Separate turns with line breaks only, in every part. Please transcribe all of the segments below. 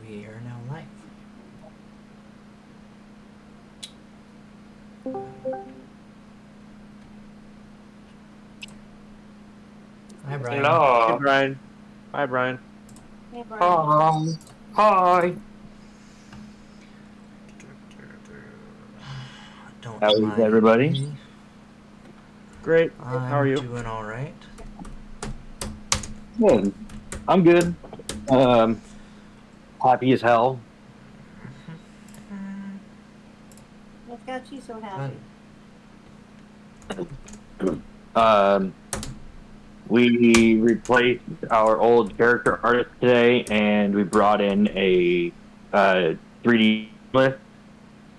We are now live. Hi, Brian.
Hey,
Hello.
Brian. Hi, Brian.
Hey, Brian.
Hi. Hi.
Don't
How is
mind
everybody?
me.
Great. How are
I'm
you?
doing all right.
Good. I'm good. Um, happy as hell.
What's got you so
Fun.
happy?
Um, we replaced our old character artist today, and we brought in a 3D list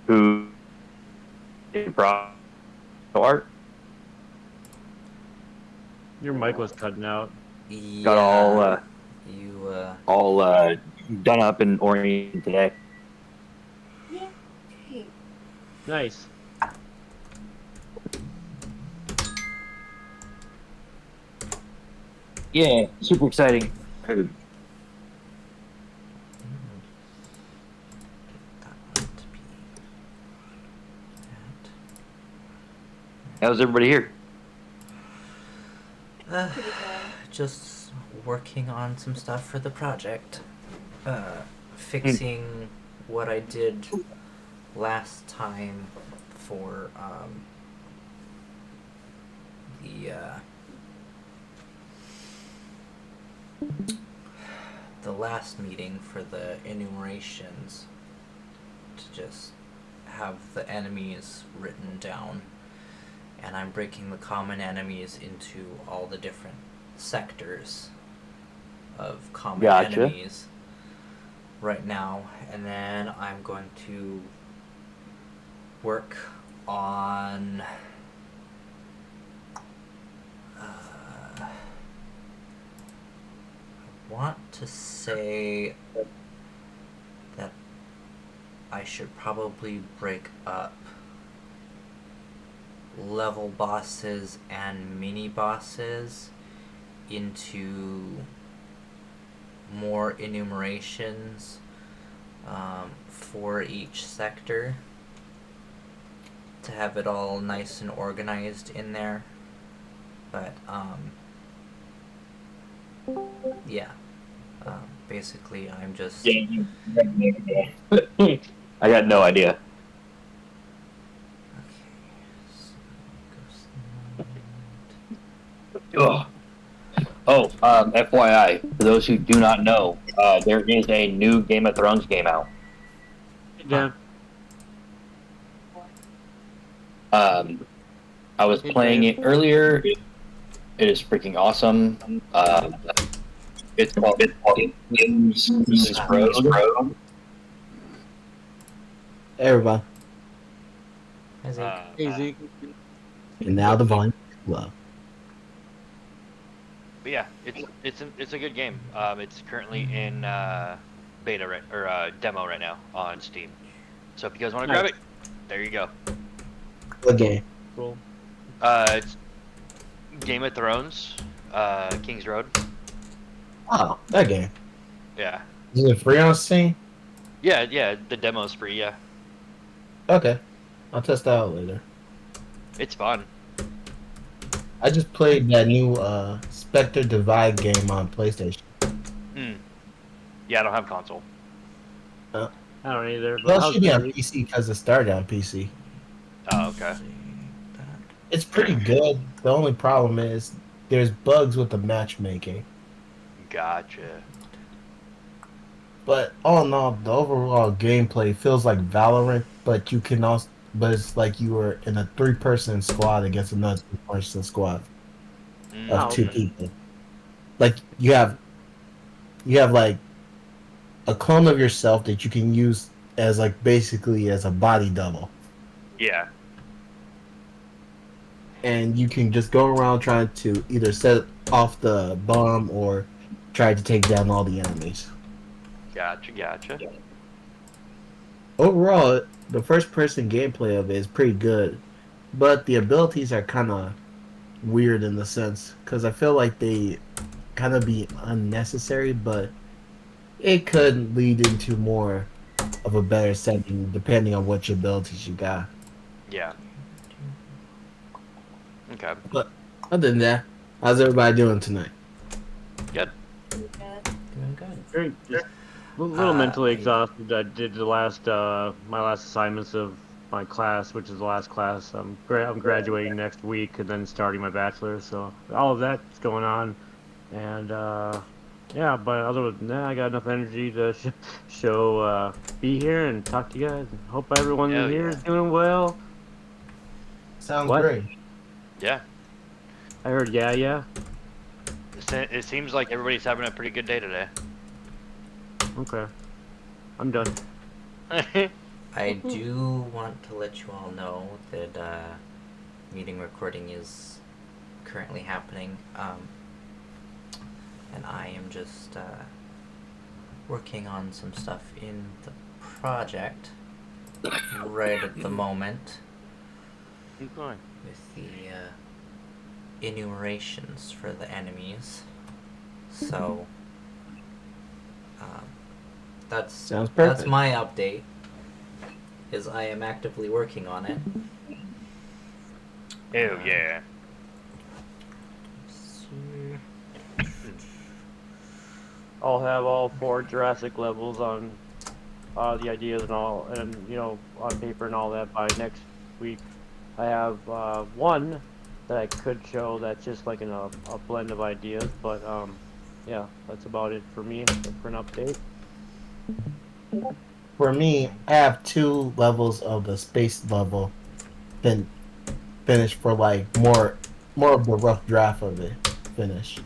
who did art.
Your mic was cutting out.
Got all
Yeah, you.
all done up and oriented today.
Yay!
Nice.
Yeah, super exciting.
Get that one to be
How's everybody here?
that.
Pretty good.
Just working on some stuff for the project.
Hmm.
Fixing what I did last time for the the last meeting for the enumerations, to just have the enemies written down, and I'm breaking the common enemies into all the different sectors of common
Gotcha.
enemies right now, and then I'm going to work on I want to say that I should probably break up level bosses and mini bosses into more enumerations for each sector, to have it all nice and organized in there. But yeah, basically I'm just
I got no idea. Ugh. Oh, FYI, for those who do not know, there is a new Game of Thrones game out.
Hey, Dan.
I was
Hey,
playing
Dan.
it earlier. It is freaking awesome. It's called King's Road.
Hey, everybody.
Hi, Zeke.
Hey, Zeke.
And now the volume is low.
But yeah, it's a good game. It's currently in beta demo right now on Steam. So if you guys want to grab
Nice.
it, there you go.
What game?
Cool.
It's Game of Thrones, King's Road.
Oh, that game.
Yeah,
Is it free on Steam?
yeah. The demo's free. Yeah,
Okay. I'll test that out later.
it's fun.
I just played that new Spectre Divide game on PlayStation.
Mm. Yeah, I don't have console.
Uh,
I don't either, but
well, it
how's
should be on
Zeke?
PC because it started on PC.
Oh, okay.
It's pretty good. The only problem is there's bugs with the matchmaking.
Gotcha.
But all in all, the overall gameplay feels like Valorant, but you can also, but it's like you were in a 3-person squad against another 3-person squad of
Oh,
two
Mm.
okay.
people. Like you have like a clone of yourself that you can use as like basically as a body double,
Yeah,
and you can just go around trying to either set off the bomb or try to take down all the enemies.
gotcha.
Overall, the first person gameplay of it is pretty good, but the abilities are kind of weird in the sense because I feel like they kind of be unnecessary, but it could lead into more of a better setting depending on what your abilities you got.
Yeah. Okay.
But other than that, how's everybody doing tonight?
Good.
Good.
Doing good.
Very just a little mentally
I-
exhausted. I did the last my last assignments of my class, which is the last class. I'm graduating next week and then starting my bachelor's. So all of that's going on, and yeah. But other than that, I got enough energy to be here and talk to you guys. And hope everyone
Hell
here
yeah.
is doing well.
Sounds
What?
great.
Yeah.
I heard yeah.
It seems like everybody's having a pretty good day today.
Okay, I'm done.
I do want to let you all know that meeting recording is currently happening, and I am just working on some stuff in the project right at the moment
Keep going.
with the enumerations for the enemies. So that's
Sounds
that's
perfect.
my update. Is I am actively working on it.
Hell yeah.
I'll have all 4 Jurassic levels on the ideas and all, and on paper and all that by next week. I have one that I could show that's just like a blend of ideas, but yeah, that's about it for me for an update.
For me, I have 2 levels of the space level finished for like more of the rough draft of it finished.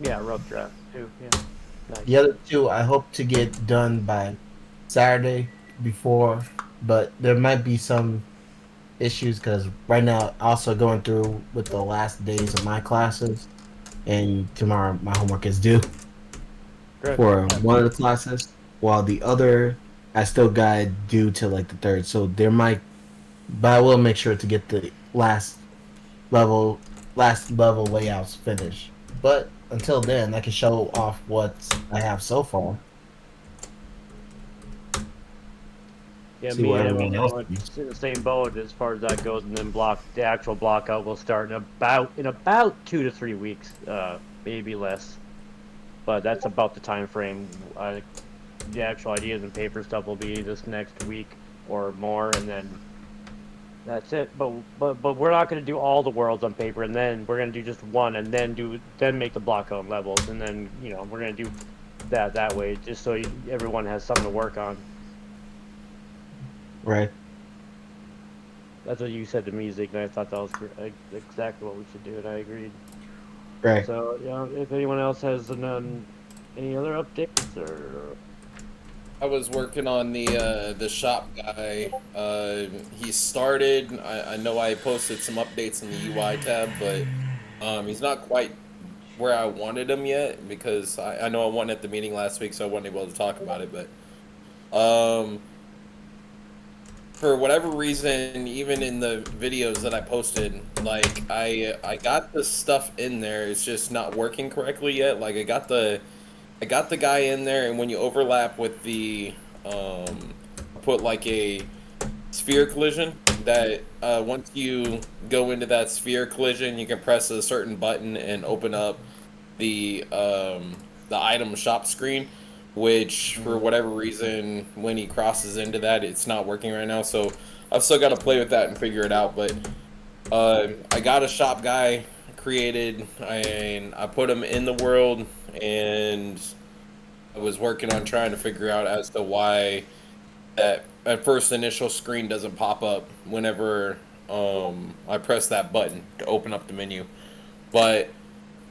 Yeah, rough draft too. Yeah, nice.
The other 2 I hope to get done by Saturday before, but there might be some issues because right now also going through with the last days of my classes, and tomorrow my homework is due
Good.
for one of the classes, while the other I still got due to like the 3rd. So there might, but I will make sure to get the last level layouts finished. But until then, I can show off what I have so far.
Yeah,
See
me
what
and
everyone else
Emily
thinks.
in the same boat as far as that goes, and then the actual block out will start in about 2 to 3 weeks, maybe less. But that's about the time frame. The actual ideas and paper stuff will be this next week or more, and then that's it. But we're not going to do all the worlds on paper, and then we're going to do just one, and then make the block out levels, and then we're going to do that way, just so everyone has something to work on.
Right.
That's what you said to me, Zig, and I thought that was exactly what we should do, and I agreed.
Right.
So, if anyone else has any other updates, or...
I was working on the shop guy. He started. I know I posted some updates in the UI tab, but he's not quite where I wanted him yet because I know I wasn't at the meeting last week, so I wasn't able to talk about it. But for whatever reason, even in the videos that I posted, like I got the stuff in there. It's just not working correctly yet. Like I got the guy in there, and when you overlap with the put like a sphere collision, that once you go into that sphere collision, you can press a certain button and open up the item shop screen, which for whatever reason, when he crosses into that, it's not working right now. So I've still got to play with that and figure it out. But I got a shop guy created, and I put him in the world, and I was working on trying to figure out as to why that at first initial screen doesn't pop up whenever I press that button to open up the menu. But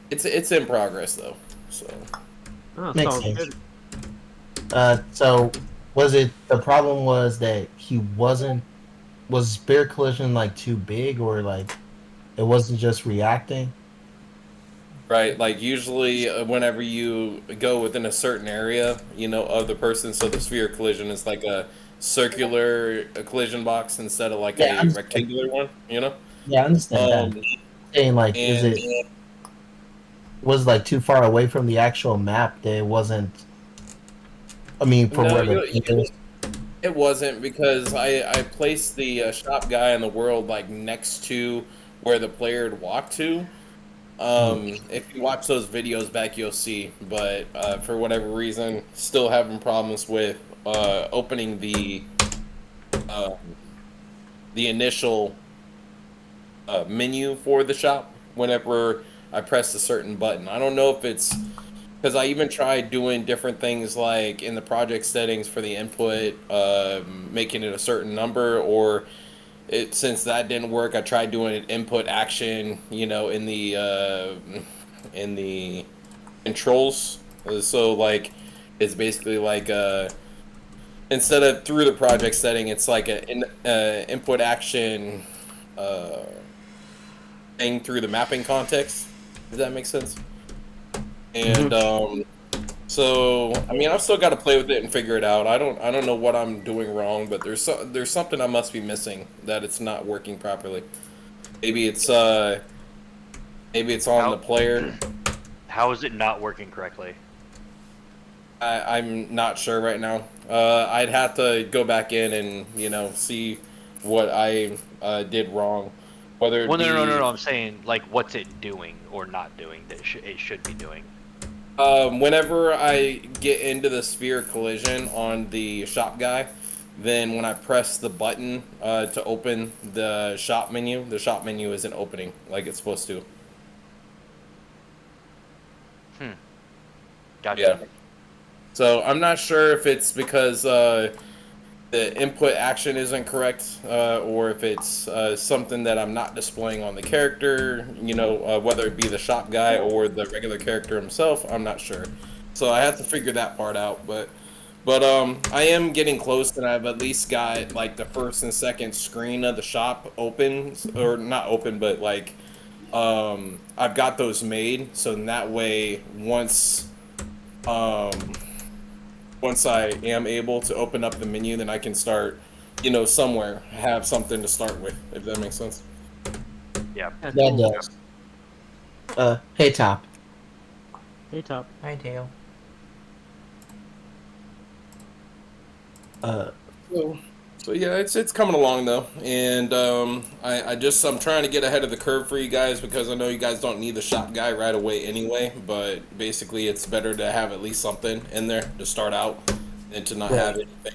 it's in progress though. So
Oh,
Makes
sounds
sense.
good.
So was it the problem was that he wasn't was Spirit Collision like too big, or like it wasn't just reacting?
right, like usually whenever you go within a certain area, of the person, so the sphere collision is like a circular collision box instead of like
Yeah,
a rectangular one.
Yeah, I understand
Um,
that. Saying like, is
and
it was like too far away from the actual map that it wasn't I mean, for
No,
where the
it wasn't because I placed the shop guy in the world like next to where the player had walked to. If you watch those videos back, you'll see. But for whatever reason, still having problems with opening uh, the initial menu for the shop whenever I press a certain button. I don't know if it's because I even tried doing different things like in the project settings for the input, making it a certain number, or since that didn't work, I tried doing an input action, in the controls. So like, it's basically like instead of through the project setting, it's like an input action uh, thing through the mapping context. Does that make sense? And so I mean, I've still got to play with it and figure it out. I don't know what I'm doing wrong, but there's something I must be missing that it's not working properly. Maybe it's on the player.
How is it not working correctly?
I'm not sure right now. I'd have to go back in and see what I did wrong. Whether it
Well,
be,
no. I'm saying like, what's it doing or not doing that it should be doing?
Whenever I get into the sphere collision on the shop guy, then when I press the button to open the shop menu isn't opening like it's supposed to.
Gotcha.
Yeah. So I'm not sure if it's because the input action isn't correct, or if it's something that I'm not displaying on the character. Whether it be the shop guy or the regular character himself, I'm not sure. So I have to figure that part out. But I am getting close, and I've at least got like the first and second screen of the shop open, or not open, but like I've got those made. So in that way, once I am able to open up the menu, then I can start, somewhere, have something to start with, if that makes sense.
Yeah.
that does. Hey, Top.
Hey, Top.
Hi, Dale.
So yeah, it's coming along though, and I'm trying to get ahead of the curve for you guys because I know you guys don't need the shop guy right away anyway. But basically, it's better to have at least something in there to start out than to not have anything.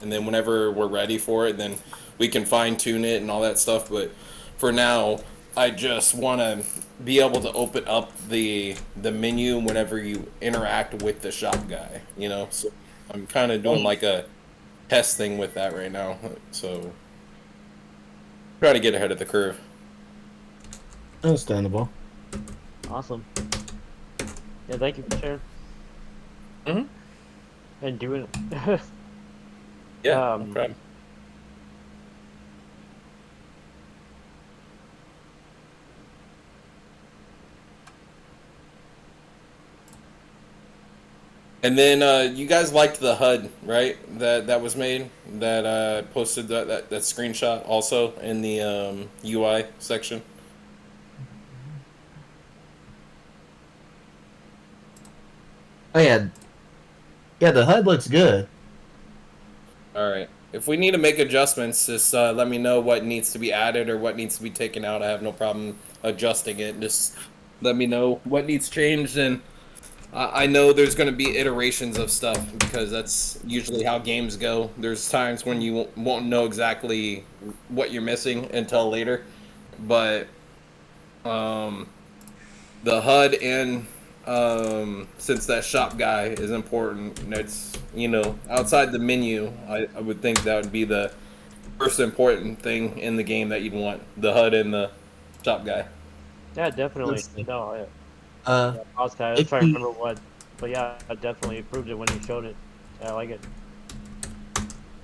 And then whenever we're ready for it, then we can fine tune it and all that stuff. But for now, I just want to be able to open up the menu whenever you interact with the shop guy. So I'm kind of doing like a test thing with that right now, so try to get ahead of the curve.
Understandable.
Awesome. Yeah, thank you for sharing. And doing it.
Yeah, no
Um,
problem. And then you guys liked the HUD, right? That was made. That posted that screenshot also in the UI section.
Oh yeah, the HUD looks good.
All right. If we need to make adjustments, just let me know what needs to be added or what needs to be taken out. I have no problem adjusting it. Just let me know what needs changed, and I know there's going to be iterations of stuff because that's usually how games go. There's times when you won't know exactly what you're missing until later, but the HUD and since that shop guy is important, and it's outside the menu, I would think that would be the first important thing in the game that you'd want, the HUD and the shop guy.
yeah, definitely.
Understand.
No,
Uh,
I was kind of
If
trying to
you-
remember what, but yeah, I definitely approved it when you showed it. I like it.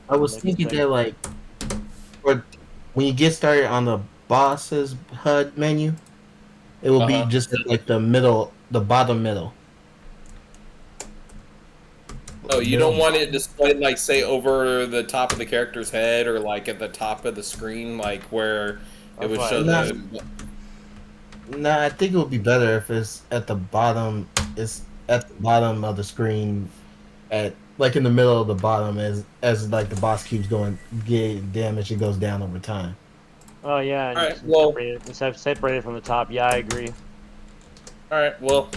I was
Make it
thinking
sing.
that like, or when you get started on the boss's HUD menu, it will be
Uh-huh.
just at, like the bottom middle.
Oh, you don't want it displayed like say over the top of the character's head or like at the top of the screen, like where it would
That's
show
why-
the.
Nah, I think it would be better if it's at the bottom. It's at the bottom of the screen, at like in the middle of the bottom as like the boss keeps going getting damage, it goes down over time.
Oh yeah, and
Alright, well,
separated from the top. Yeah, I agree.
all right. Well,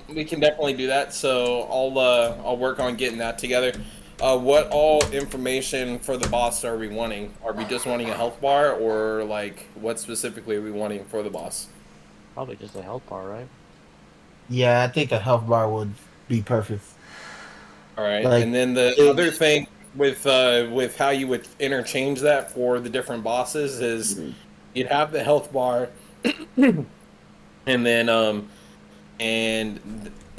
we can definitely do that. So I'll work on getting that together. What all information for the boss are we wanting? Are we just wanting a health bar, or like what specifically are we wanting for the boss?
Probably just a health bar, right?
Yeah, I think a health bar would be perfect.
All right,
Like
and then the
it-
other thing with how you would interchange that for the different bosses is you'd have the health bar, and then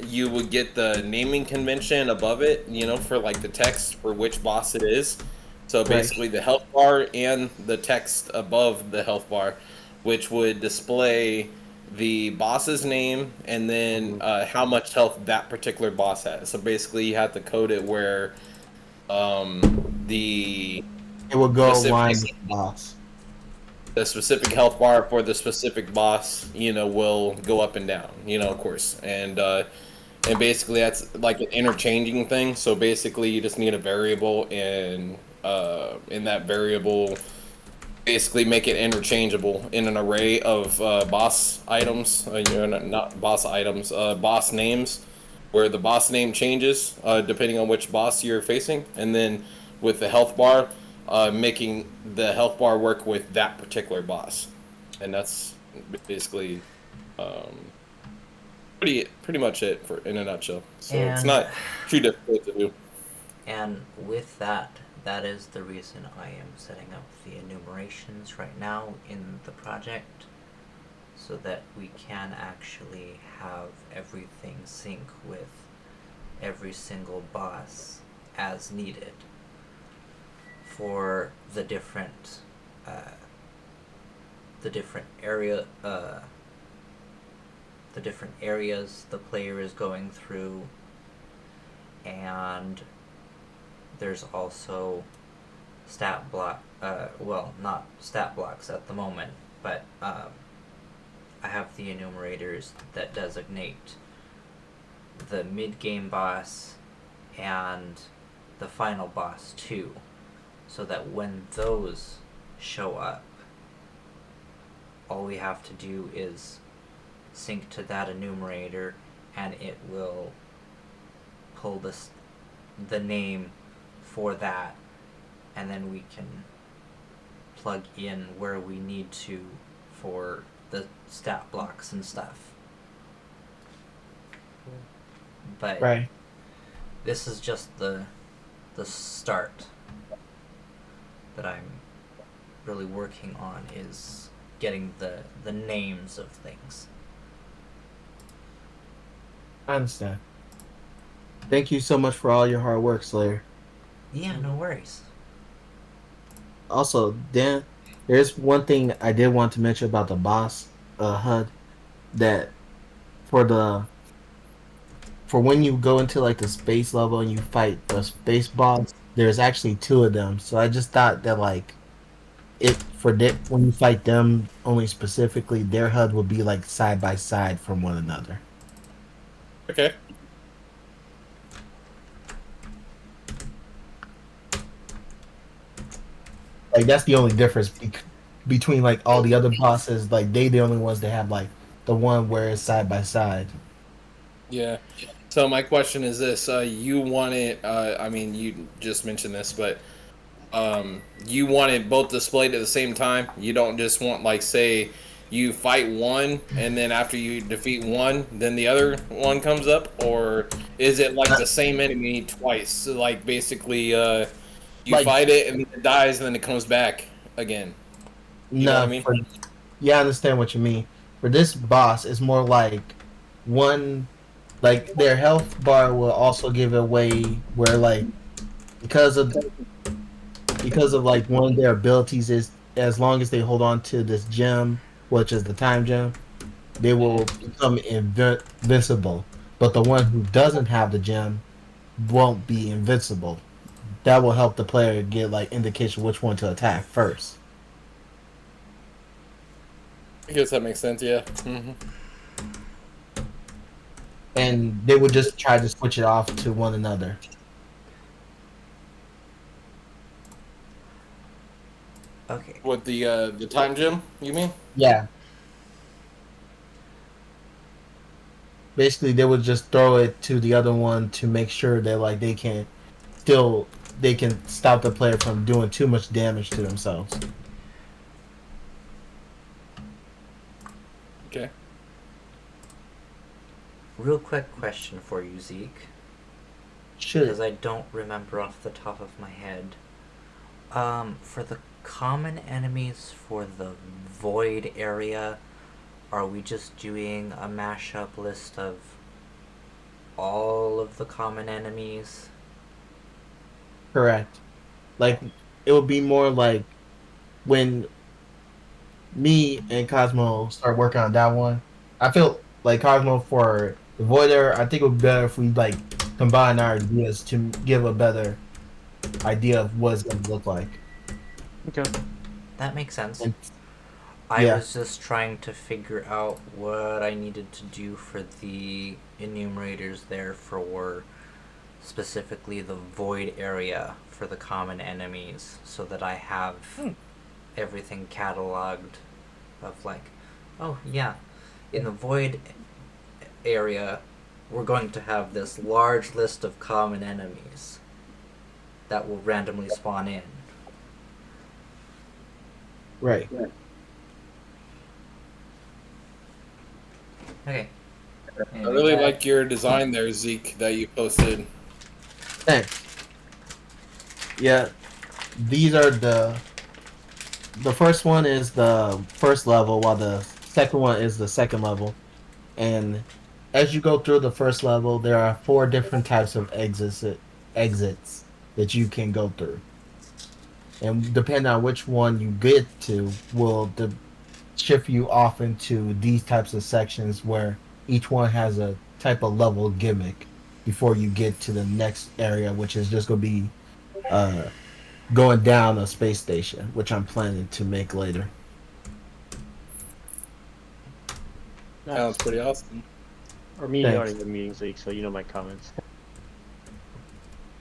you would get the naming convention above it, you know, for like the text for which boss it is. So
Right.
basically, the health bar and the text above the health bar, which would display the boss's name and then how much health that particular boss has. So basically, you have to code it where the
it will go
specific-
line with the boss.
the specific health bar for the specific boss, you know, will go up and down, you know, of course. And basically that's like an interchanging thing. So basically you just need a variable and in that variable basically make it interchangeable in an array of boss items, not boss items, boss names, where the boss name changes depending on which boss you're facing, and then with the health bar, making the health bar work with that particular boss, and that's basically pretty much it for in a nutshell. So it's
And-
not too difficult to do.
And with that, that is the reason I am setting up the enumerations right now in the project, so that we can actually have everything sync with every single boss as needed for the different areas the player is going through. And there's also stat block, well, not stat blocks at the moment, but I have the enumerators that designate the mid-game boss and the final boss too, so that when those show up, all we have to do is sync to that enumerator and it will pull the name for that, and then we can plug in where we need to for the stat blocks and stuff. But
Right.
this is just the start that I'm really working on, is getting the names of things.
I understand. Thank you so much for all your hard work, Slayer.
Yeah, no worries.
Also, Dan, there's one thing I did want to mention about the boss HUD, that for when you go into like the space level and you fight the space boss, there's actually two of them. So I just thought that like when you fight them only specifically, their HUD will be like side by side from one another.
Okay.
Like that's the only difference between like all the other bosses. Like the only ones that have like the one where it's side by side.
Yeah. So my question is this: you want it? I mean, you just mentioned this, but you want it both displayed at the same time. You don't just want, like, say, you fight one, and then after you defeat one, then the other one comes up, or is it like the same enemy twice? So, like, basically, you
Like-
fight it and then it dies, and then it comes back again. You know what I mean?
Yeah, I understand what you mean. For this boss, it's more like one, like their health bar will also give away where like because of like one of their abilities is as long as they hold on to this gem, which is the time gem, they will become invincible. But the one who doesn't have the gem won't be invincible. That will help the player get like indication which one to attack first.
I guess that makes sense. Yeah. Mm-hmm.
And they would just try to switch it off to one another.
Okay.
What the time gem? You mean?
Yeah. Basically, they would just throw it to the other one to make sure that like they can stop the player from doing too much damage to themselves.
Okay.
Real quick question for you, Zeke,
Should
because I don't remember off the top of my head. For the common enemies for the void area, are we just doing a mashup list of all of the common enemies?
correct. Like it would be more like when me and Cosmo start working on that one. I feel like Cosmo for the Voider. I think it would be better if we like combine our ideas to give a better idea of what it's going to look like.
Okay.
That makes sense.
And
I
yeah.
was just trying to figure out what I needed to do for the enumerators there for specifically the void area for the common enemies so that I have everything cataloged of like, oh yeah, in the void area we're going to have this large list of common enemies that will randomly spawn in.
Right.
Okay.
I really like your design there, Zeke, that you posted.
Thanks. Yeah. These are the first one is the first level, while the second one is the second level. And as you go through the first level, there are 4 different types of exits that you can go through. And depending on which one you get to, will shift you off into these types of sections where each one has a type of level gimmick before you get to the next area, which is just going to be going down a space station, which I'm planning to make later.
Sounds pretty awesome.
Or me
Thanks.
already have meetings leak, so you know my comments.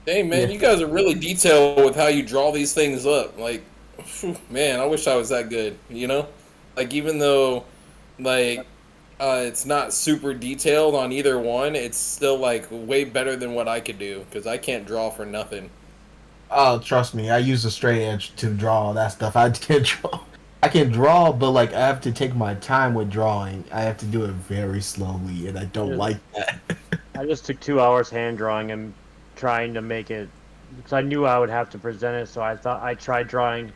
Hey man,
Yeah.
you guys are really detailed with how you draw these things up. Like, phew, man, I wish I was that good. You know, like even though, like, it's not super detailed on either one, it's still like way better than what I could do because I can't draw for nothing.
Oh, trust me, I use a straight edge to draw all that stuff. I can't draw. I can draw, but like I have to take my time with drawing. I have to do it very slowly, and I don't
Yeah.
like that.
I just took 2 hours hand drawing and trying to make it because I knew I would have to present it. So I thought I tried drawing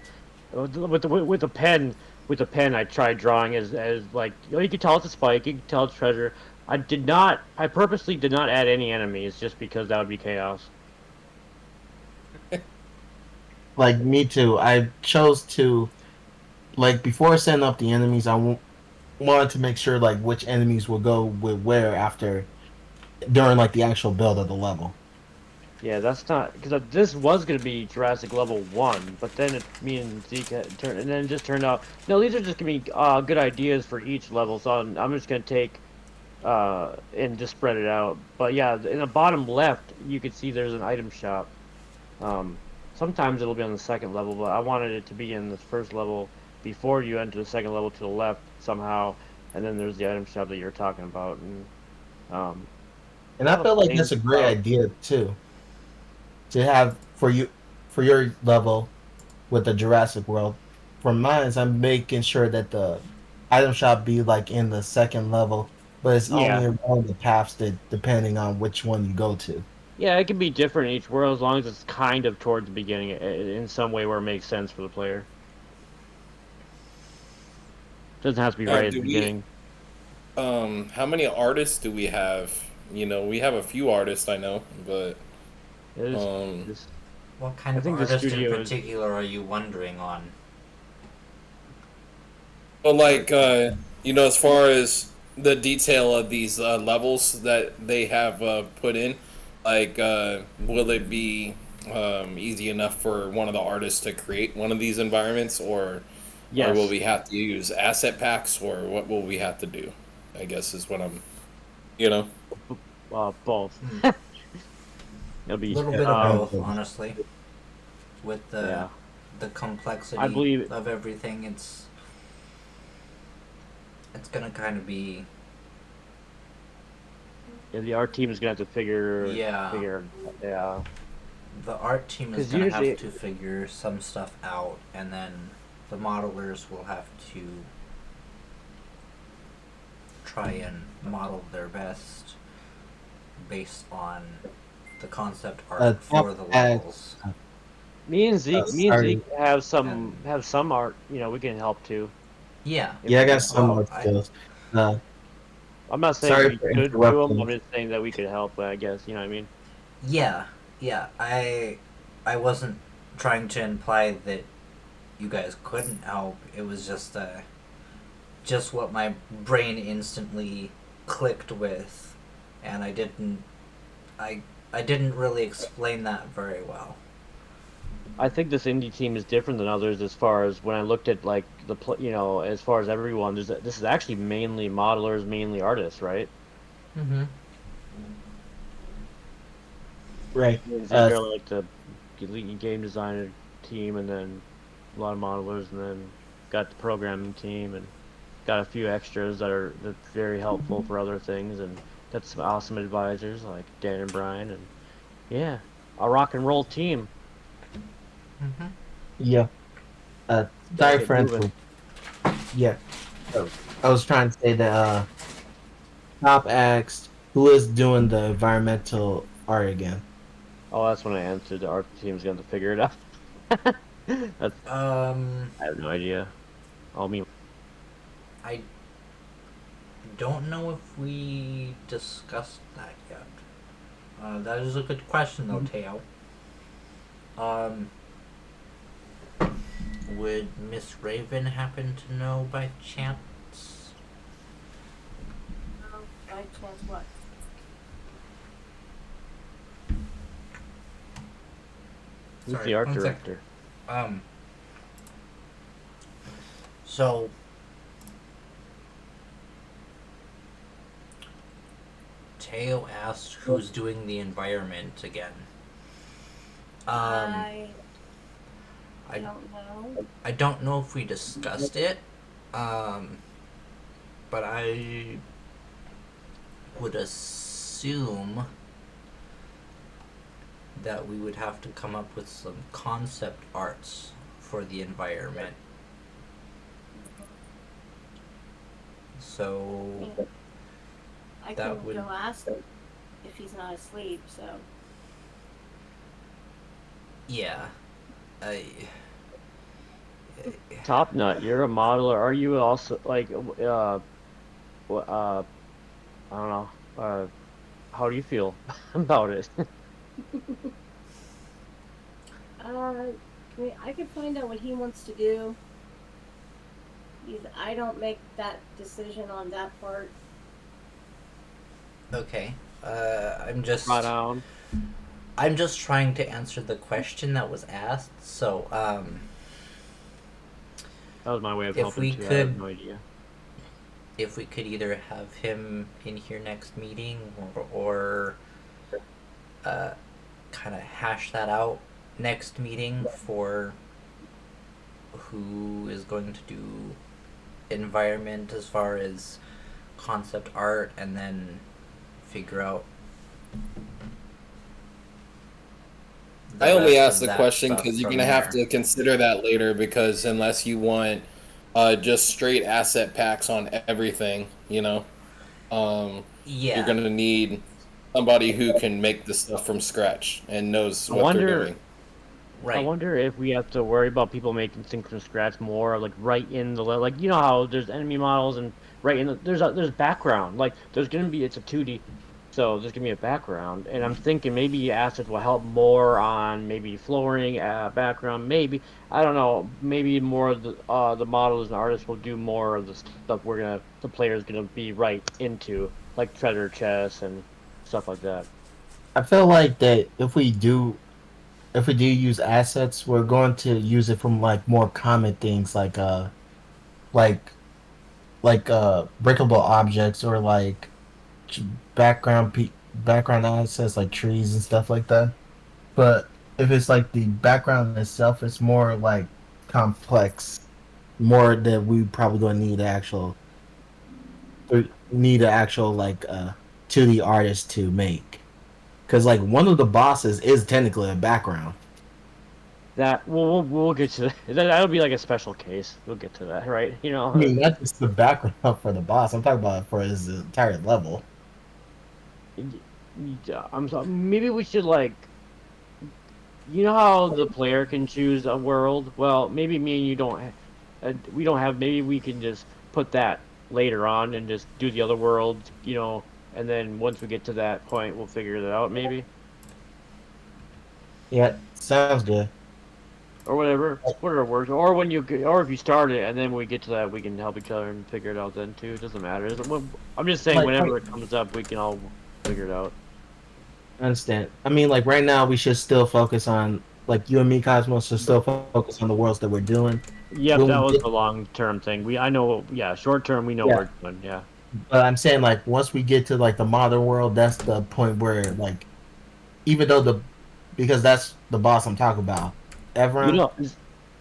with a pen. With a pen, I tried drawing as like you can tell it's a spike, you can tell it's treasure. I purposely did not add any enemies just because that would be chaos.
Like me too. I chose to like before setting up the enemies. Wanted to make sure like which enemies will go with where after during like the actual build of the level.
Yeah, that's not because this was gonna be Jurassic Level 1, but then me and Zeke turned, and then it just turned out no, these are just gonna be good ideas for each level. So I'm just gonna take and just spread it out. But yeah, in the bottom left, you can see there's an item shop. Sometimes it'll be on the second level, but I wanted it to be in the first level before you enter the second level to the left somehow, and then there's the item shop that you're talking about. And
And I feel like that's a great idea too. To have for your level with the Jurassic World. For mine, I'm making sure that the item shop be like in the second level, but it's
Yeah.
only along the paths that depending on which one you go to.
Yeah, it can be different in each world as long as it's kind of towards the beginning in some way where it makes sense for the player. Doesn't have to be right at the beginning.
How many artists do we have? You know, we have a few artists I know, but
What kind
I
of
think the
artist in
studio is-
particular are you wondering on?
but like you know, as far as the detail of these levels that they have put in, like will it be easy enough for one of the artists to create one of these environments, or
Yes.
will we have to use asset packs, or what will we have to do? I guess is what I'm, you know.
Both. It'll
A
be
little bit of both, honestly. With the
yeah.
the complexity
I believe-
of everything, it's gonna kind of be
Yeah, the art team is gonna have to figure.
Yeah.
Yeah.
the art team is
'Cause
gonna
usually-
have to figure some stuff out, and then the modelers will have to try and model their best based on the concept art for the levels.
Me and Zeke
sorry.
have some art. You know, we can help too.
Yeah.
If
Yeah, I
we
got
can
some
help.
more skills. Uh,
I'm not saying
Sorry
we
for
should do
interrupting.
them. I'm just saying that we could help. I guess you know what I mean.
Yeah, yeah. I wasn't trying to imply that you guys couldn't help. It was just what my brain instantly clicked with, and I didn't really explain that very well.
I think this indie team is different than others as far as when I looked at like you know, as far as everyone. This is actually mainly modelers, mainly artists, right?
Mm-hmm.
right.
Zeke are like the lead game designer team, and then a lot of modelers, and then got the programming team, and got a few extras that's very helpful for other things, and got some awesome advisors like Dan and Brian, and yeah, a rock and roll team.
Mm-hmm.
Yeah.
Gotta
Sorry
get
for
moving.
Yeah. So, I was trying to say that Top asked who is doing the environmental art again.
Oh, that's when I answered. The art team's going to figure it out. That's, I have no idea. I'll mean,
I don't know if we discussed that yet. That is a good question, though, Teo. Would Miss Raven happen to know by chance?
By chance what?
who's
Sorry,
the art
one sec.
director?
So Teo asked who's doing the environment again.
I
I
don't know.
I don't know if we discussed it, but I would assume that we would have to come up with some concept arts for the environment. So
I
That
can
would-
go ask him if he's not asleep, so.
yeah, I.
Top Nut, you're a modeler. Are you also like, I don't know. How do you feel about it?
I could find out what he wants to do. I don't make that decision on that part.
Okay. I'm just.
Right on.
I'm just trying to answer the question that was asked. So,
That was my way of
If
helping
we
too. I
could-
have no idea.
if we could either have him in here next meeting or kind of hash that out next meeting for who is going to do environment as far as concept art, and then figure out the
I only
rest
asked
of
the
that
question
stuff
because you're
from
gonna have
there.
to consider that later. Because unless you want just straight asset packs on everything,
Yeah.
you're gonna need somebody who can make the stuff from scratch and knows
I
what they're
wonder-
doing.
Right.
I wonder if we have to worry about people making things from scratch more, like right in the like you know how there's enemy models and right in the, there's background, like there's gonna be, it's a 2D, so there's gonna be a background, and I'm thinking maybe assets will help more on maybe flooring, background, maybe I don't know, maybe more of the models and artists will do more of the stuff the player's gonna be right into, like treasure chests and stuff like that.
I feel like that if we do use assets, we're going to use it from like more common things like breakable objects or like background assets like trees and stuff like that. But if it's like the background itself, it's more like complex, more that we probably gonna need an actual like 2D artist to make. Because like one of the bosses is technically a background.
That we'll get to that. That'll be like a special case. We'll get to that, right? You
I
know.
mean, not just the background for the boss. I'm talking about for his entire level.
I'm sorry. Maybe we should like. You know how the player can choose a world? Well, maybe me and you don't. We don't have. Maybe we can just put that later on and just do the other worlds. You know, and then once we get to that point, we'll figure it out. Maybe.
Yeah, sounds good.
Or whatever works. Or when or if you start it and then when we get to that, we can help each other and figure it out then too. It doesn't matter. I'm just saying,
Like,
whenever it comes up, we can all figure it out.
I understand. I mean, like right now, we should still focus on like you and me, Cosmos, should still focus on the worlds that we're doing.
Yep,
When
that
we
was
get-
the long-term thing. I know. Yeah, short-term, we know
Yeah.
we're doing. Yeah.
But I'm saying like once we get to like the modern world, that's the point where like even though because that's the boss I'm talking about. Evron.
You know.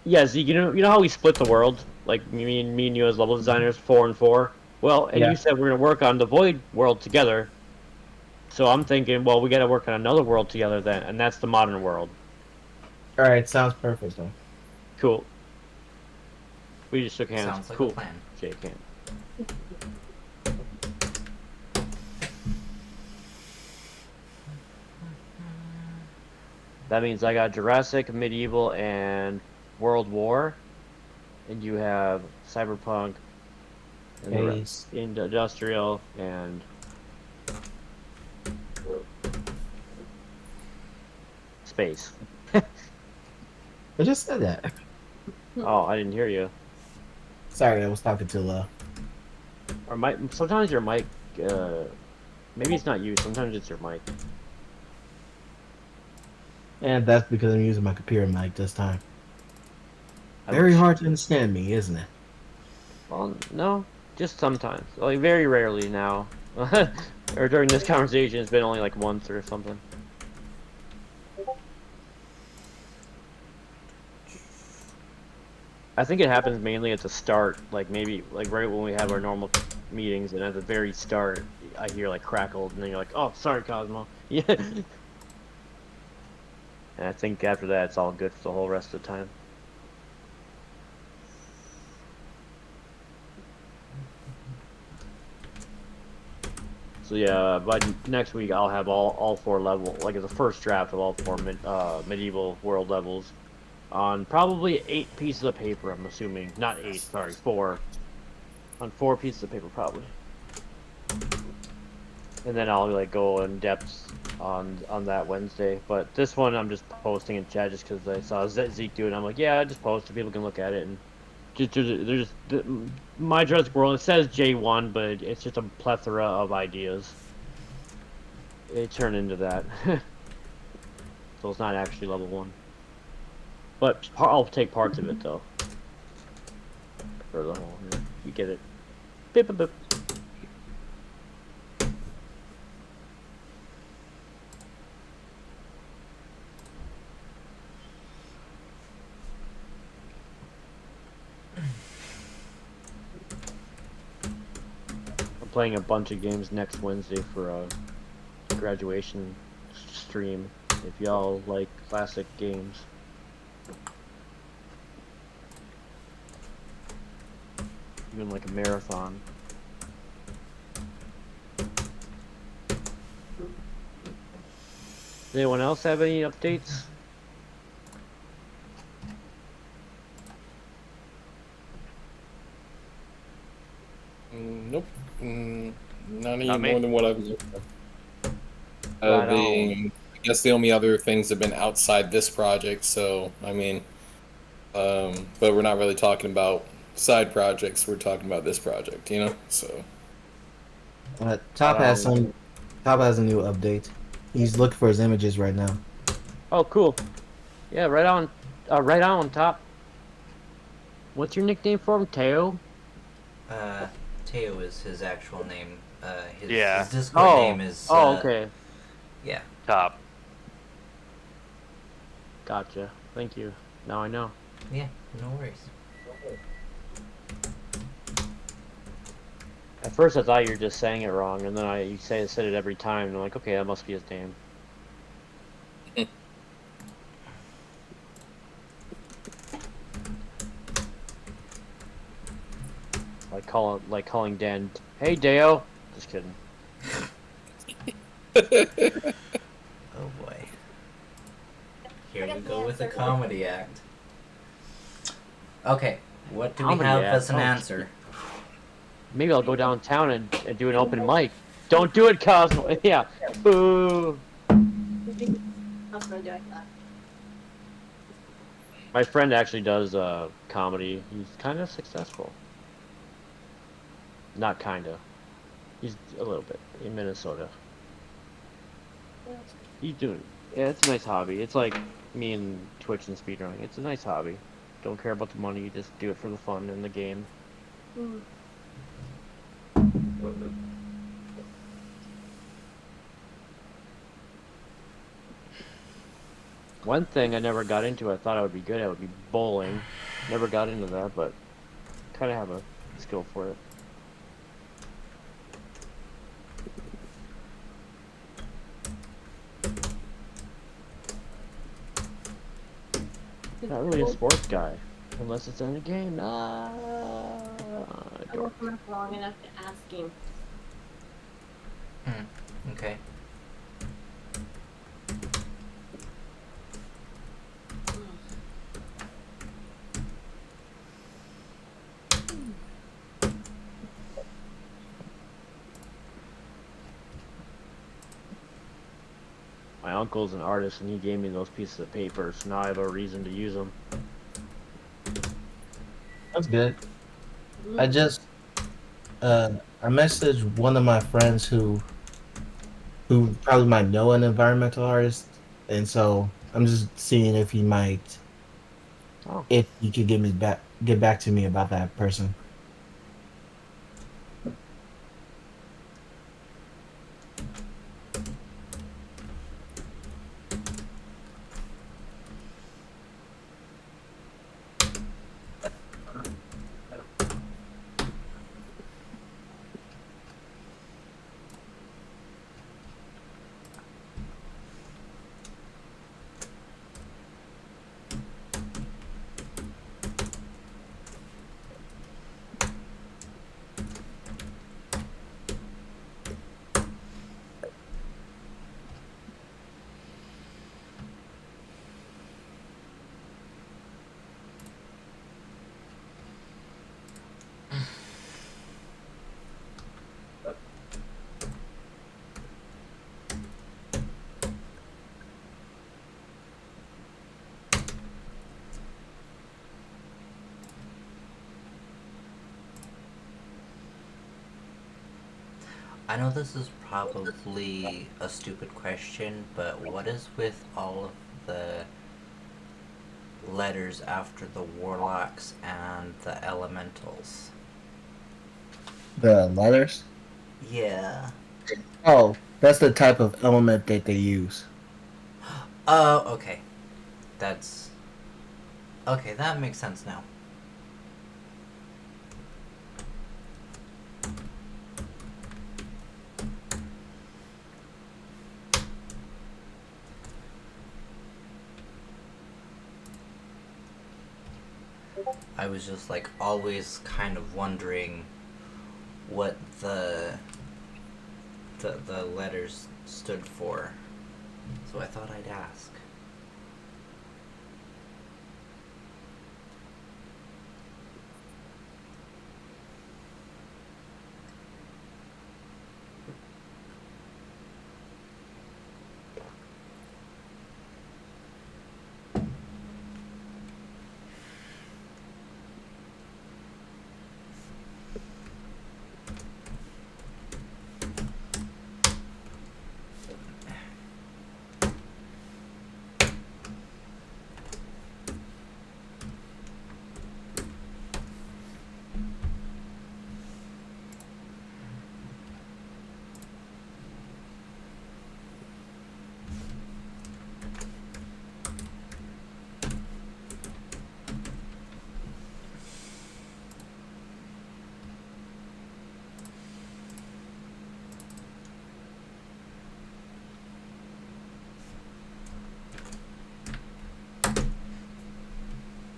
Yeah, Zeke. You know how we split the world? Like me and you as level designers, 4 and 4. Well, and
Yeah.
you said we're gonna work on the Void world together. So I'm thinking, well, we got to work on another world together then, and that's the modern world.
All right, sounds perfect though.
Cool. We just shook hands.
Sounds like
cool.
a plan.
Shake hands. That means I got Jurassic, Medieval, and World War, and you have Cyberpunk, and the
Ace.
Industrial, and Space.
I just said that.
Oh, I didn't hear you.
Sorry, I was talking too low.
Or mic. Sometimes your mic. Maybe it's not you. Sometimes it's your mic.
And that's because I'm using my computer mic this time. Very hard to understand me, isn't it?
Well, no, just sometimes. Like very rarely now. Or during this conversation, it's been only like once or something. I think it happens mainly at the start, like maybe like right when we have our normal meetings, and at the very start, I hear like crackles, and then you're like, "Oh, sorry, Cosmo." Yeah. And I think after that, it's all good for the whole rest of the time. So yeah, by next week I'll have all 4 level, like the first draft of all 4 medieval world levels on probably 8 pieces of paper. I'm assuming, not 8, sorry, 4. On 4 pieces of paper probably. And then I'll like go in depth on that Wednesday. But this one I'm just posting in chat just because I saw Zeke do it. And I'm like, yeah, I just post so people can look at it and there's my Jurassic World. It says J1, but it's just a plethora of ideas. It turned into that, so it's not actually level 1. But I'll take parts of it though. For the whole, you get it. Bip bip bip. Playing a bunch of games next Wednesday for a graduation stream. If y'all like classic games, even like a marathon. Does anyone else have any updates?
Nope. Not any
Not me.
more than what I've.
Right
I guess the only other things have been outside this project. So I mean, but we're not really talking about side projects. We're talking about this project, you know. So
Top has a new update. He's looking for his images right now.
Oh, cool. Yeah, right on top. What's your nickname for him, Teo?
Teo is his actual name.
Yeah.
His Discord name is.
okay.
Yeah.
Top.
Gotcha. Thank you. Now I know.
Yeah, no worries.
At first I thought you were just saying it wrong, and then you said it every time, and I'm like, okay, that must be his name. Like calling Dan, hey Deo. Just kidding.
Oh boy. Here
I got
we
the
go with the
answer.
comedy act. Okay, what do we
Comedy
have
act?
as an
Oh,
answer?
Maybe I'll go downtown and do an open mic. Don't do it, Cosmo. Yeah. Boo.
I was gonna do it.
My friend actually does comedy. He's kind of successful. Not kinda. He's a little bit in Minnesota. He's doing. Yeah, it's a nice hobby. It's like me and Twitch and speedrunning. It's a nice hobby. Don't care about the money. You just do it for the fun in the game.
Mm.
One thing I never got into, I thought I would be good at, would be bowling. Never got into that, but kind of have a skill for it. Not really a sports guy, unless it's in a game.
I worked him up long enough to ask him.
Okay.
My uncle's an artist, and he gave me those pieces of paper, so now I have a reason to use them.
That's good. I just I messaged one of my friends who probably might know an environmental artist, and so I'm just seeing if he might,
Oh.
if he could get back to me about that person.
I know this is probably a stupid question, but what is with all of the letters after the warlocks and the elementals?
The letters?
Yeah.
Oh, that's the type of element that they use.
Oh, okay. That's... Okay, that makes sense now. I was just like always kind of wondering what the letters stood for. So I thought I'd ask.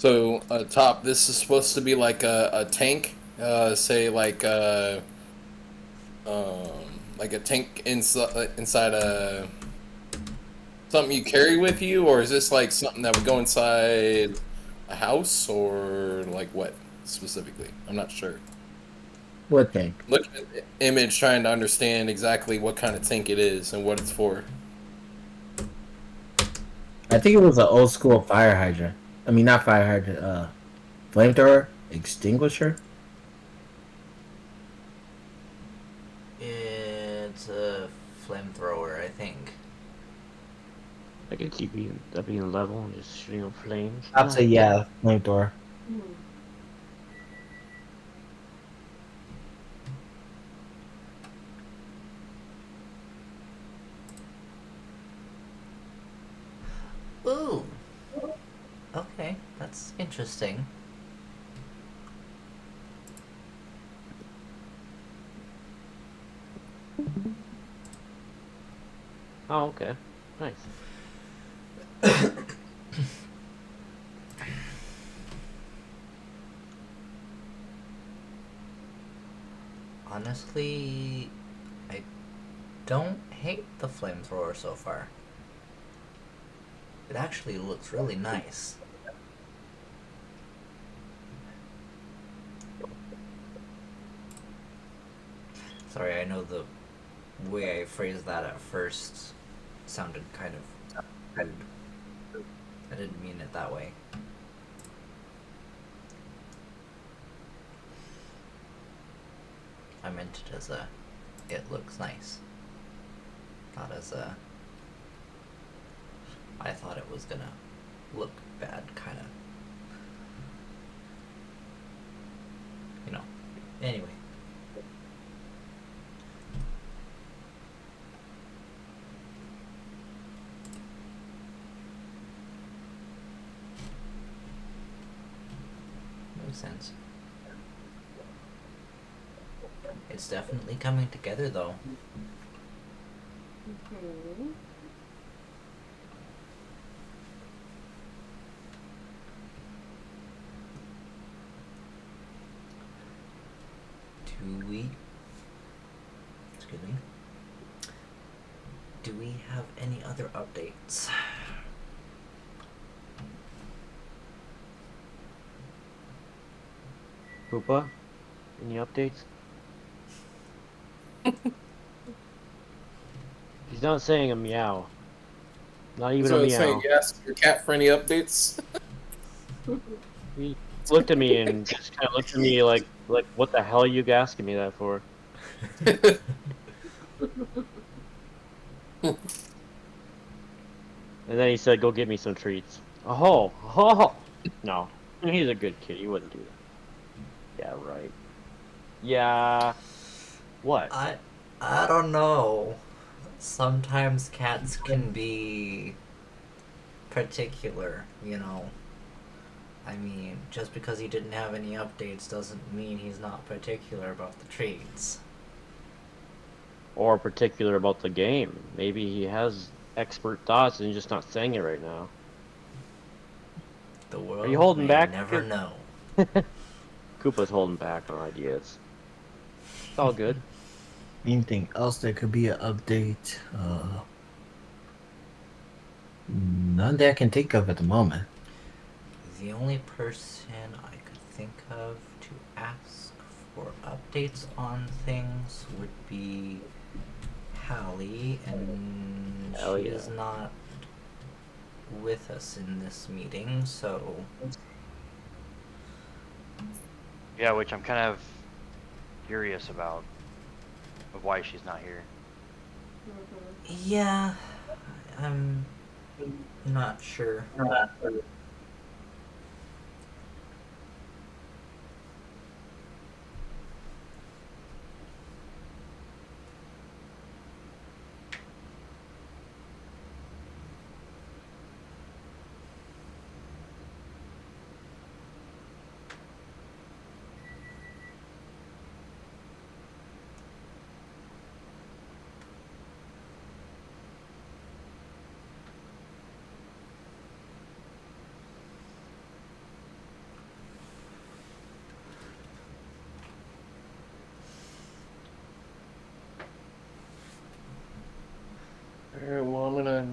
So, top, this is supposed to be like a tank, say like a tank inside a something you carry with you, or is this like something that would go inside a house, or like what specifically? I'm not sure.
What tank?
Looking at the image, trying to understand exactly what kind of tank it is and what it's for.
I think it was an old school fire hydrant. I mean, not fire hydrant. Flamethrower extinguisher.
It's a flamethrower, I think.
I could keep being level and just shooting up flames.
I'd say yeah, flamethrower.
Ooh. Okay, that's interesting.
Oh, okay. Nice.
Honestly, I don't hate the flamethrower so far. It actually looks really nice. Sorry, I know the way I phrased that at first sounded kind of rude. I didn't mean it that way. I meant it as a, it looks nice. Not as a, I thought it was gonna look bad, kind of. You know. Anyway. Makes sense. It's definitely coming together, though.
Mm-hmm.
Excuse me. Do we have any other updates?
Koopa, any updates? He's not saying a meow. Not even
So
a
I was saying,
meow.
you asked your cat for any updates?
He looked at me and just kind of looked at me like what the hell are you asking me that for? And then he said, "Go get me some treats." Oh, oh, no, he's a good kid. He wouldn't do that. Yeah, right. Yeah. What?
I don't know. Sometimes cats can be particular, you know. I mean, just because he didn't have any updates doesn't mean he's not particular about the treats.
Or particular about the game? Maybe he has expert thoughts and he's just not saying it right now.
The
Are
world
you holding
may
back?
never know.
Koopa's holding back on ideas. It's all good.
Anything else that could be an update? None that I can think of at the moment.
The only person I could think of to ask for updates on things would be Hallie, and
Hell
she
yeah.
is not with us in this meeting, so
Yeah, which I'm kind of curious about of why she's not here.
yeah, I'm not sure.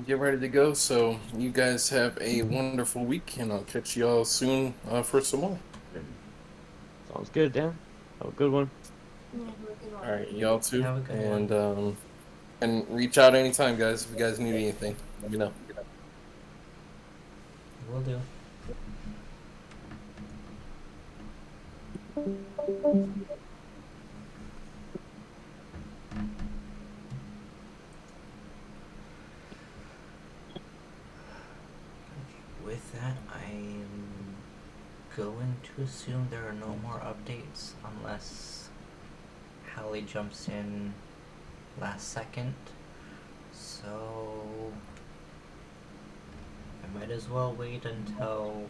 get ready to go. So you guys have a wonderful week, and I'll catch y'all soon for some more.
Sounds good, Dan. Have a good one.
Yeah, have a good one.
All right, y'all too,
Have a good one.
and reach out anytime, guys. If you guys need anything, let me know.
Will do. With that, I'm going to assume there are no more updates unless Hallie jumps in last second. So I might as well wait until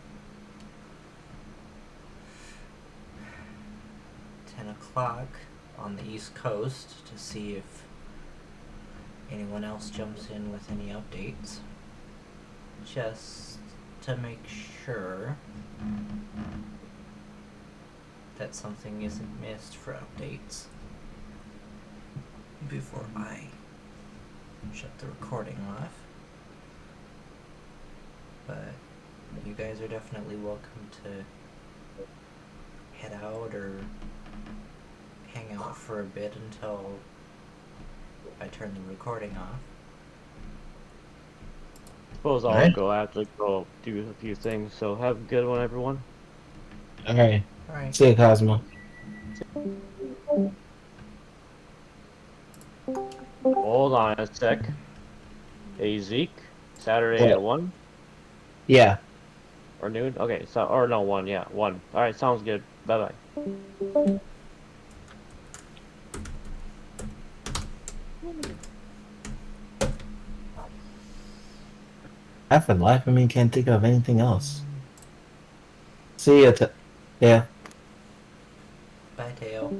10 o'clock on the East Coast to see if anyone else jumps in with any updates. Just to make sure that something isn't missed for updates before I shut the recording off. But you guys are definitely welcome to head out or hang out for a bit until I turn the recording off.
Suppose I'll
Alright.
go after go do a few things. So have a good one, everyone.
All right.
Alright.
See you, Cosmo.
Hold on a sec. Hey Zeke, Saturday
What?
at 1
Yeah.
or noon? Okay, so or no 1, yeah, 1. All right, sounds good. Bye bye.
I for the life of me can't think of anything else. See ya. Yeah.
Bye, Teo.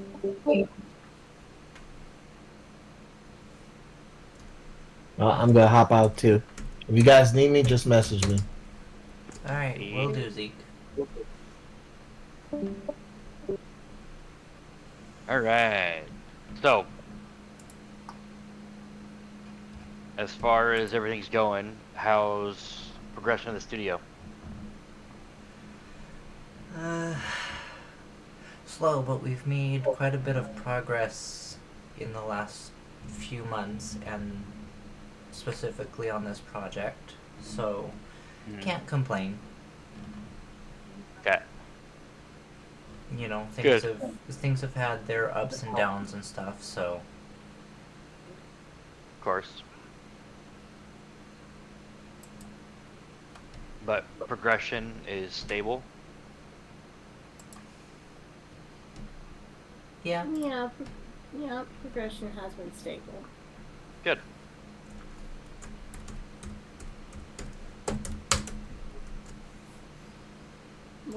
Well, I'm gonna hop out too. If you guys need me, just message me.
Alright, will do, Zeke.
Alright. So, as far as everything's going, how's progression in the studio?
Slow, but we've made quite a bit of progress in the last few months, and specifically on this project, so can't complain.
Okay.
You know,
Good.
things have had their ups and downs and stuff, so
Of course. But progression is stable.
yeah.
Yeah, progression has been stable.
Good.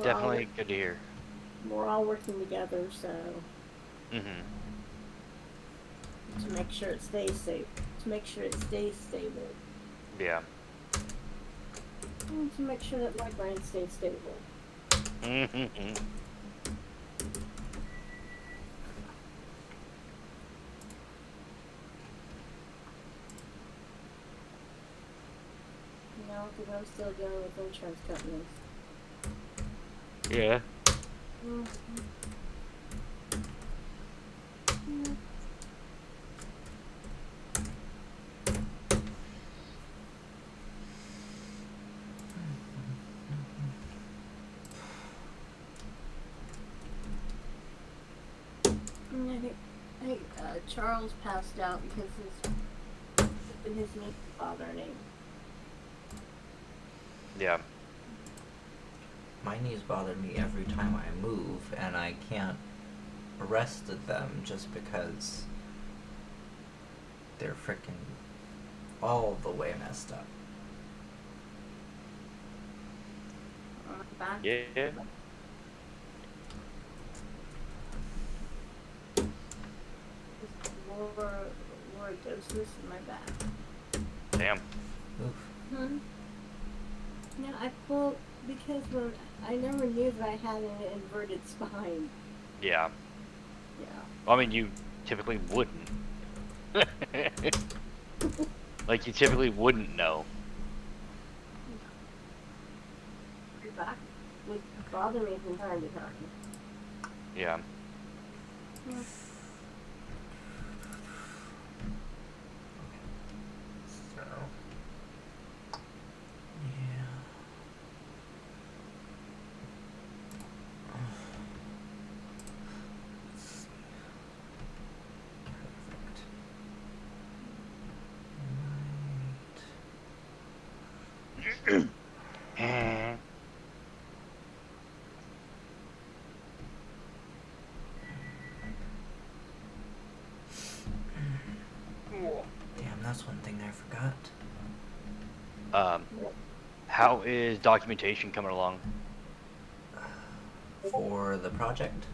Definitely good to hear.
We're all working together, so
Mm-hmm.
to make sure it stays safe, to make sure it stays stable,
Yeah.
and to make sure that my brain stays stable.
Mm-hmm.
You know, because I'm still dealing with insurance companies.
Yeah.
Mm-hmm. I think Charles passed out because his knee was bothering him.
Yeah.
My knees bother me every time I move, and I can't rest them just because they're frickin' all the way messed up.
Back.
Yeah.
Lordosis in my back.
Damn.
Oof.
Hmm. No, because when I never knew that I had an inverted spine.
Yeah.
Yeah.
I mean, you typically wouldn't. Like you typically wouldn't know.
That would bother me from time to time.
Yeah.
So, yeah. Let's see. Perfect. Right. Damn, that's one thing I forgot.
How is documentation coming along?
For the project?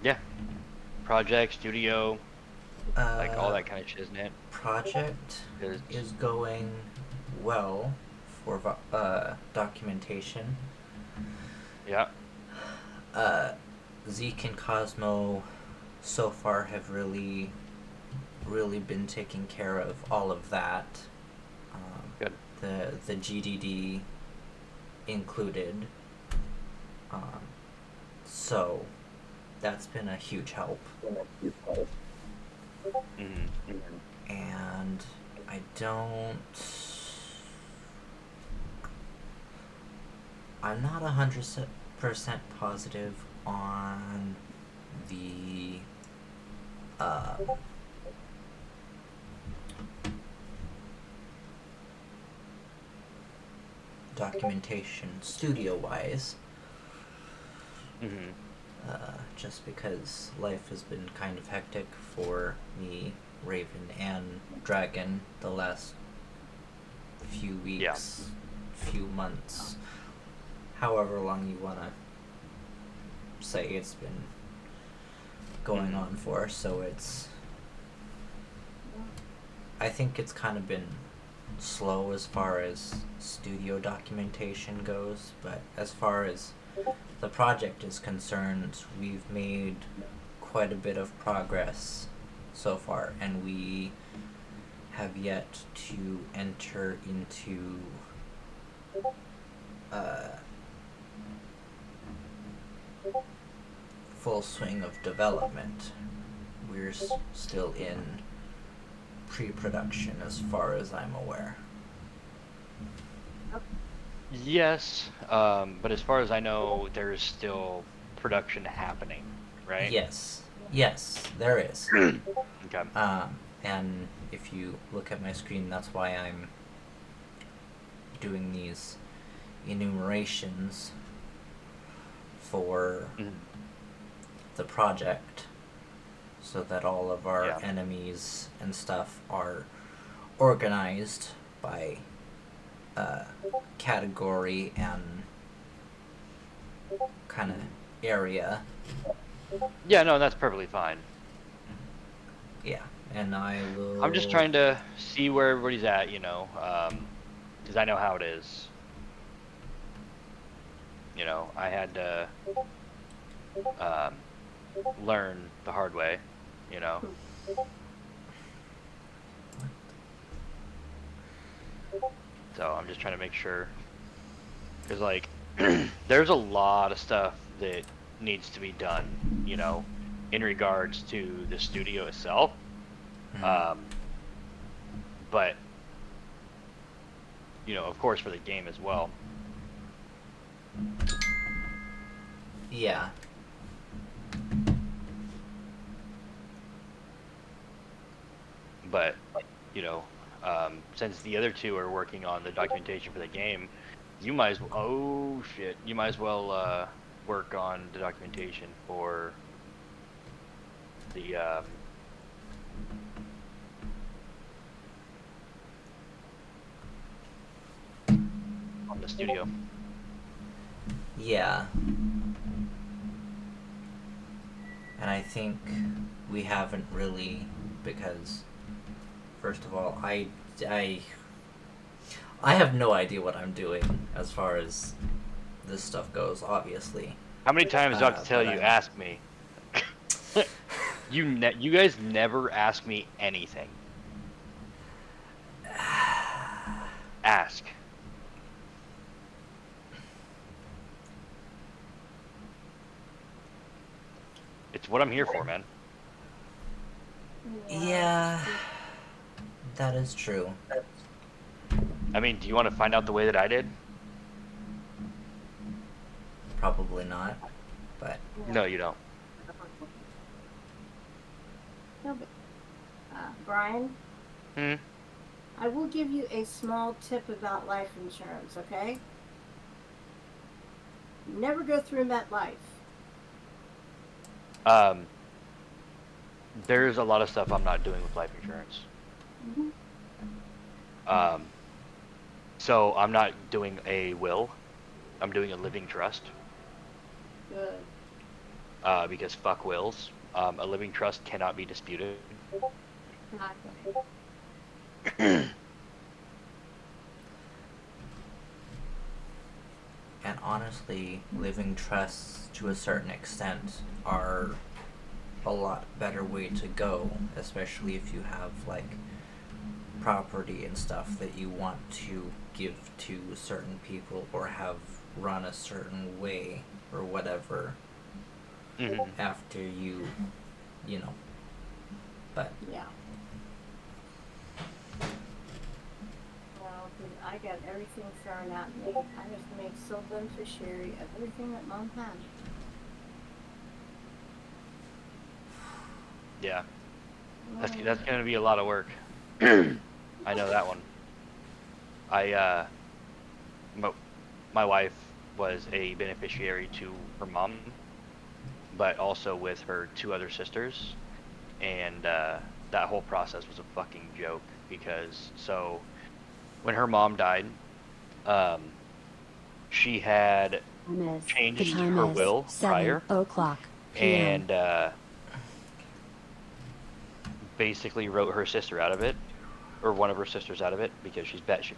Yeah. Project, studio, like all
Uh,
that kind of shit, isn't it?
project
'Cause-
is going well for documentation.
Yeah.
Zeke and Cosmo so far have really been taking care of all of that.
Good.
The GDD included. So that's been a huge help.
Mm-hmm.
And I'm not 100% positive on the documentation studio-wise.
Mm-hmm.
Just because life has been kind of hectic for me, Raven, and Dragon the last few weeks, few months, however long you want to say it's been going on for. So I think it's kind of been slow as far as studio documentation goes, but as far as the project is concerned, we've made quite a bit of progress so far, and we have yet to enter into full swing of development. We're still in pre-production as far as I'm aware.
Yes, but as far as I know, there's still production happening, right?
Yes, there is.
Okay.
And if you look at my screen, that's why I'm doing these enumerations for the project, so that all of our enemies and stuff are organized by category and kind of area.
Yeah, no, that's perfectly fine.
Yeah, and I will...
I'm just trying to see where everybody's at, you know, because I know how it is. You know, I had to learn the hard way, you know. So I'm just trying to make sure, because like there's a lot of stuff that needs to be done, you know, in regards to the studio itself. But you know, of course, for the game as well.
Yeah.
But you know, since the other two are working on the documentation for the game, you might as well. Oh shit! You might as well work on the documentation for the on the studio.
Yeah. And I think we haven't really, because first of all, I have no idea what I'm doing as far as this stuff goes, obviously.
How many times do I have to tell you? Ask me. You guys never ask me anything. ask. It's what I'm here for, man.
Yeah, that is true.
I mean, do you want to find out the way that I did?
Probably not, but
No, you don't.
No, but, Brian,
Hmm.
I will give you a small tip about life insurance, okay? Never go through MetLife.
There's a lot of stuff I'm not doing with life insurance.
Mm-hmm.
So I'm not doing a will. I'm doing a living trust.
Good.
Because fuck wills. A living trust cannot be disputed.
Exactly.
and honestly, living trusts to a certain extent are a lot better way to go, especially if you have like property and stuff that you want to give to certain people or have run a certain way or whatever
Mhm.
after you know. But
Yeah. Well, 'cause I got everything thrown at me. I just made sole beneficiary of everything that Mom had.
Yeah, that's gonna be a lot of work. I know that one. My wife was a beneficiary to her mom, but also with her two other sisters, and that whole process was a fucking joke because so when her mom died, um, she had
The
changed
time
her
is
will
7
prior
o'clock p.m.
and basically wrote her sister out of it, or one of her sisters out of it, because she's batshit